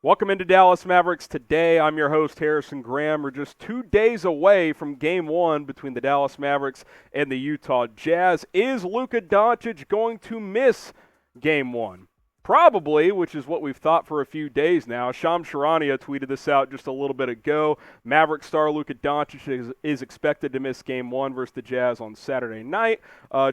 Welcome into Dallas Mavericks Today. I'm your host, Harrison Graham. We're just 2 days away from Game 1 between the Dallas Mavericks and the Utah Jazz. Is Luka Doncic going to miss Game 1? Probably, which is what we've thought for a few days now. Shams Charania tweeted this out just a little bit ago. Maverick star Luka Doncic is expected to miss Game 1 versus the Jazz on Saturday night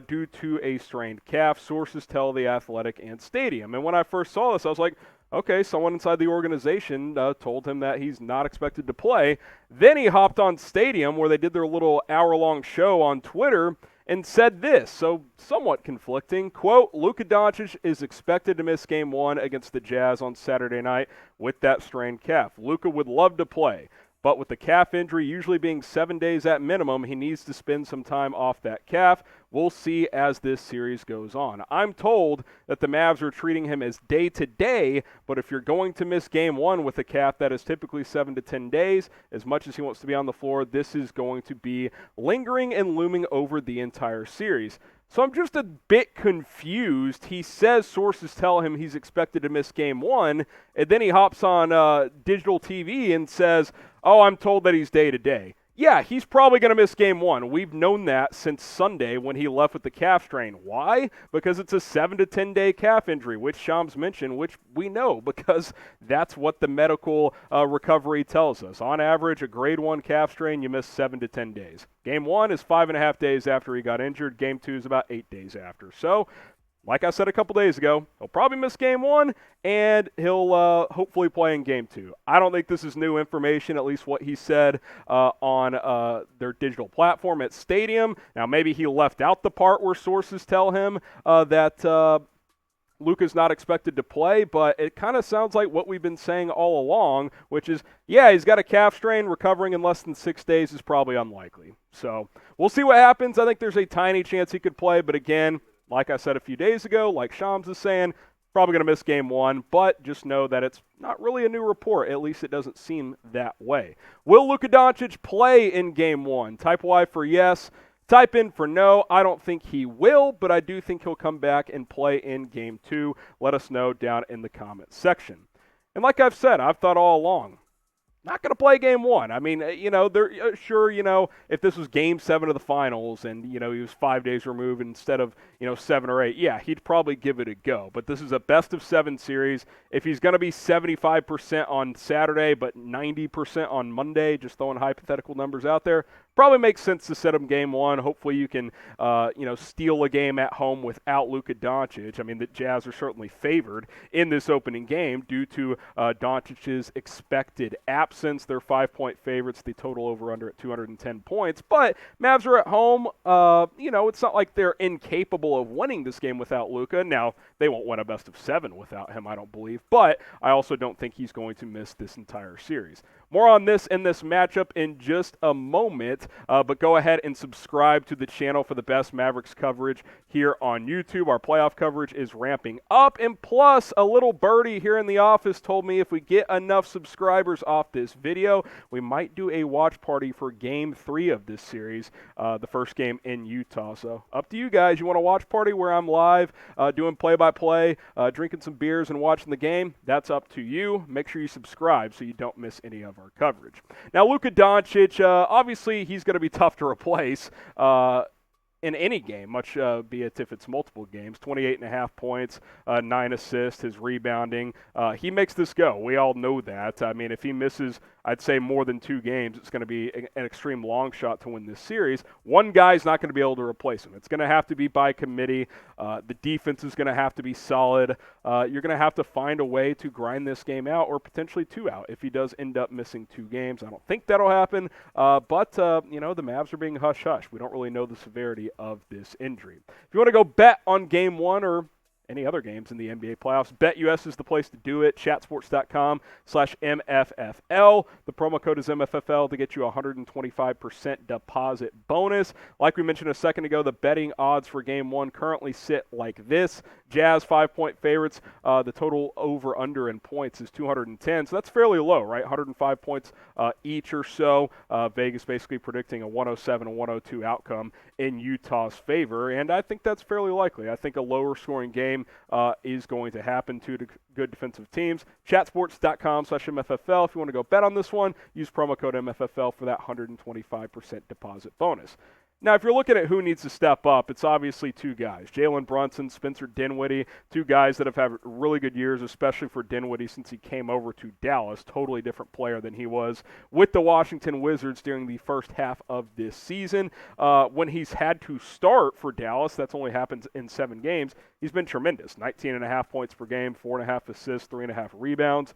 due to a strained calf. Sources tell The Athletic and Stadium. And when I first saw this, I was like, okay, someone inside the organization told him that he's not expected to play. Then he hopped on Stadium, where they did their little hour-long show on Twitter, and said this, so somewhat conflicting. Quote, Luka Doncic is expected to miss Game 1 against the Jazz on Saturday night with that strained calf. Luka would love to play, but with the calf injury usually being 7 days at minimum, he needs to spend some time off that calf. We'll see as this series goes on. I'm told that the Mavs are treating him as day-to-day, but if you're going to miss Game 1 with a calf that is typically 7 to 10 days, as much as he wants to be on the floor, this is going to be lingering and looming over the entire series. So I'm just a bit confused. He says sources tell him he's expected to miss Game 1, and then he hops on digital TV and says, oh, I'm told that he's day-to-day. Yeah, he's probably going to miss Game 1. We've known that since Sunday when he left with the calf strain. Why? Because it's a 7 to 10 day calf injury, which Shams mentioned, which we know because that's what the medical recovery tells us. On average, a grade 1 calf strain, you miss 7 to 10 days. Game 1 is 5.5 days after he got injured. Game 2 is about 8 days after. So, like I said a couple days ago, he'll probably miss Game 1, and he'll hopefully play in Game 2. I don't think this is new information, at least what he said on their digital platform at Stadium. Now, maybe he left out the part where sources tell him that Luka's not expected to play, but it kind of sounds like what we've been saying all along, which is, yeah, he's got a calf strain. Recovering in less than 6 days is probably unlikely. So we'll see what happens. I think there's a tiny chance he could play, but again, like I said a few days ago, like Shams is saying, probably going to miss Game 1, but just know that it's not really a new report. At least it doesn't seem that way. Will Luka Doncic play in Game 1? Type Y for yes. Type in for no. I don't think he will, but I do think he'll come back and play in Game 2. Let us know down in the comments section. And like I've said, I've thought all along, not going to play Game 1. I mean, they're sure, if this was Game 7 of the finals and, he was 5 days removed instead of, 7 or 8, yeah, he'd probably give it a go. But this is a best-of-7 series. If he's going to be 75% on Saturday but 90% on Monday, just throwing hypothetical numbers out there, probably makes sense to set him Game 1. Hopefully you can, steal a game at home without Luka Doncic. I mean, the Jazz are certainly favored in this opening game due to Doncic's expected absence. They're 5-point favorites. The total over-under at 210 points. But Mavs are at home. It's not like they're incapable of winning this game without Luka. Now, they won't win a best-of-7 without him, I don't believe. But I also don't think he's going to miss this entire series. More on this in this matchup in just a moment, but go ahead and subscribe to the channel for the best Mavericks coverage here on YouTube. Our playoff coverage is ramping up, and plus, a little birdie here in the office told me if we get enough subscribers off this video, we might do a watch party for Game 3 of this series, the first game in Utah. So up to you guys. You want a watch party where I'm live doing play-by-play, drinking some beers and watching the game? That's up to you. Make sure you subscribe so you don't miss any of our coverage. Now, Luka Doncic, obviously he's going to be tough to replace in any game, much be it if it's multiple games. 28.5 points, 9 assists, his rebounding. He makes this go. We all know that. I mean, if he misses, I'd say more than 2 games, it's going to be an extreme long shot to win this series. One guy's not going to be able to replace him. It's going to have to be by committee. The defense is going to have to be solid. You're going to have to find a way to grind this game out, or potentially 2 out if he does end up missing 2 games. I don't think that'll happen, but the Mavs are being hush-hush. We don't really know the severity of this injury. If you want to go bet on Game 1 or any other games in the NBA playoffs, BetUS is the place to do it. Chatsports.com/MFFL. The promo code is MFFL to get you a 125% deposit bonus. Like we mentioned a second ago, the betting odds for Game 1 currently sit like this. Jazz 5-point favorites. The total over-under in points is 210, so that's fairly low, right? 105 points each or so. Vegas basically predicting a 107 and 102 outcome in Utah's favor, and I think that's fairly likely. I think a lower scoring game game is going to happen. Two good defensive teams. Chatsports.com/MFFL. If you want to go bet on this one, use promo code MFFL for that 125% deposit bonus. Now, if you're looking at who needs to step up, it's obviously two guys, Jalen Brunson, Spencer Dinwiddie, two guys that have had really good years, especially for Dinwiddie since he came over to Dallas. Totally different player than he was with the Washington Wizards during the first half of this season. When he's had to start for Dallas, that's only happened in 7 games, he's been tremendous. 19.5 points per game, 4.5 assists, 3.5 rebounds.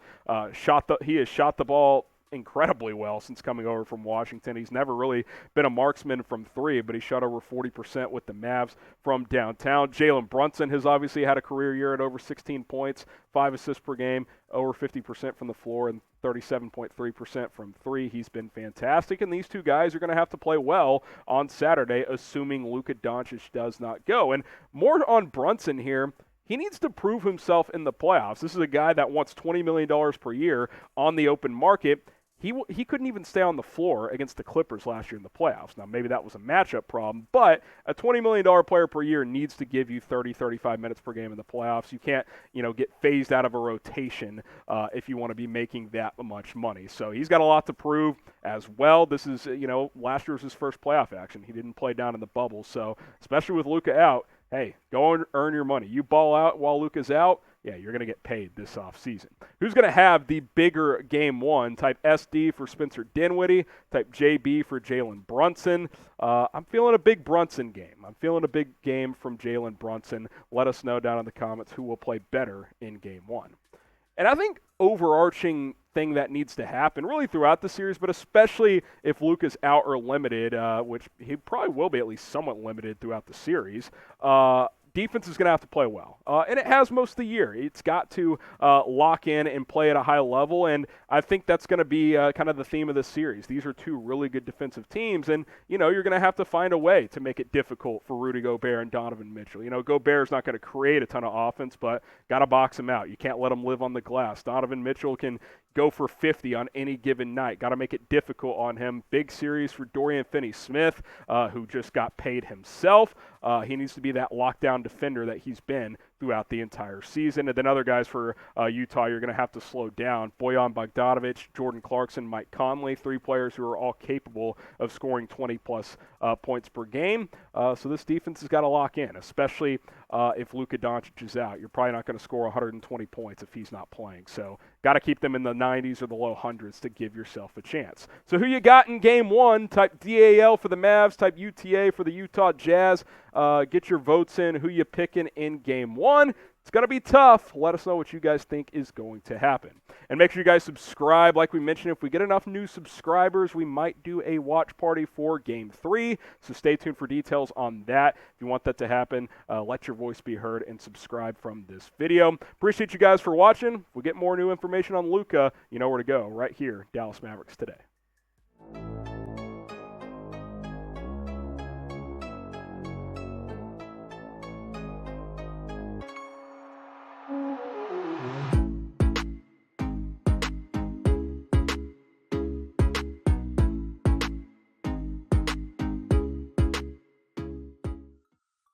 He has shot the ball incredibly well since coming over from Washington. He's never really been a marksman from 3, but he shot over 40% with the Mavs from downtown. Jalen Brunson has obviously had a career year at over 16 points, 5 assists per game, over 50% from the floor, and 37.3% from 3. He's been fantastic, and these two guys are going to have to play well on Saturday, assuming Luka Doncic does not go. And more on Brunson here. He needs to prove himself in the playoffs. This is a guy that wants $20 million per year on the open market. He couldn't even stay on the floor against the Clippers last year in the playoffs. Now, maybe that was a matchup problem, but a $20 million player per year needs to give you 30, 35 minutes per game in the playoffs. You can't, get phased out of a rotation if you want to be making that much money. So he's got a lot to prove as well. This is, last year was his first playoff action. He didn't play down in the bubble. So especially with Luka out, hey, go and earn your money. You ball out while Luka's out, yeah, you're going to get paid this offseason. Who's going to have the bigger game one? Type SD for Spencer Dinwiddie. Type JB for Jalen Brunson. I'm feeling a big Brunson game. I'm feeling a big game from Jalen Brunson. Let us know down in the comments who will play better in game one. And I think overarching thing that needs to happen really throughout the series, but especially if Luka's out or limited, which he probably will be at least somewhat limited throughout the series, defense is going to have to play well. And it has most of the year. It's got to lock in and play at a high level, and I think that's going to be kind of the theme of this series. These are two really good defensive teams, and, you're going to have to find a way to make it difficult for Rudy Gobert and Donovan Mitchell. Gobert's not going to create a ton of offense, but got to box him out. You can't let him live on the glass. Donovan Mitchell can go for 50 on any given night. Got to make it difficult on him. Big series for Dorian Finney-Smith, who just got paid himself. He needs to be that lockdown defender that he's been throughout the entire season. And then other guys for Utah, you're going to have to slow down. Bojan Bogdanovic, Jordan Clarkson, Mike Conley, 3 players who are all capable of scoring 20-plus points per game. So this defense has got to lock in, especially if Luka Doncic is out. You're probably not going to score 120 points if he's not playing. So got to keep them in the 90s or the low hundreds to give yourself a chance. So who you got in game one? Type DAL for the Mavs. Type UTA for the Utah Jazz. Get your votes in. Who you picking in game one? It's going to be tough. Let us know what you guys think is going to happen. And make sure you guys subscribe. Like we mentioned, if we get enough new subscribers, we might do a watch party for Game 3. So stay tuned for details on that. If you want that to happen, let your voice be heard and subscribe from this video. Appreciate you guys for watching. If we get more new information on Luka, you know where to go. Right here, Dallas Mavericks Today.